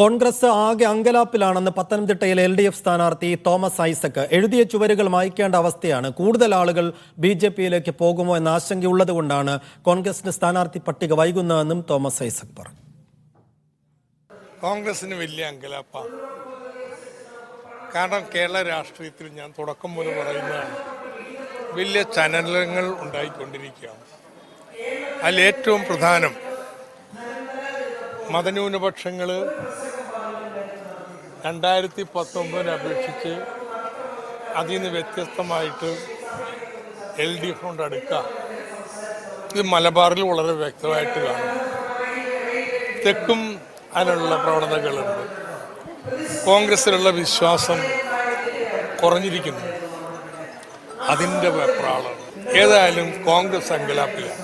കോൺഗ്രസ് ആകെ അങ്കലാപ്പിലാണെന്ന് പത്തനംതിട്ടയിലെ LDF സ്ഥാനാർത്ഥി തോമസ് ഐസക്. എഴുതിയ ചുവരുകൾ മായ്ക്കേണ്ട അവസ്ഥയാണ്. കൂടുതൽ ആളുകൾ BJPയിലേക്ക് പോകുമോ എന്ന ആശങ്കയുള്ളതുകൊണ്ടാണ് കോൺഗ്രസിന്റെ സ്ഥാനാർത്ഥി പട്ടിക വൈകുന്നതെന്നും തോമസ് ഐസക് പറഞ്ഞു. കോൺഗ്രസിന് വലിയ അങ്കലാപ്പാണ്. കാരണം കേരള രാഷ്ട്രീയത്തിൽ ഞാൻ തുടക്കം മുതൽ പറയുന്നതാണ്, വലിയ ചലനങ്ങൾ ഉണ്ടായിക്കൊണ്ടിരിക്കുകയാണ്. അതിൽ ഏറ്റവും പ്രധാനം മതന്യൂനപക്ഷങ്ങൾ 2019 അപേക്ഷിച്ച് അതിൽ നിന്ന് വ്യത്യസ്തമായിട്ട് LDF കൊണ്ട് അടുക്കുക. ഇത് മലബാറിൽ വളരെ വ്യക്തമായിട്ട് കാണും. തെക്കും അതിനുള്ള പ്രവണതകളുണ്ട്. കോൺഗ്രസിലുള്ള വിശ്വാസം കുറഞ്ഞിരിക്കുന്നു. അതിൻ്റെ വെപ്രാളാണ്. ഏതായാലും കോൺഗ്രസ് അങ്കലാപ്പിലാണ്.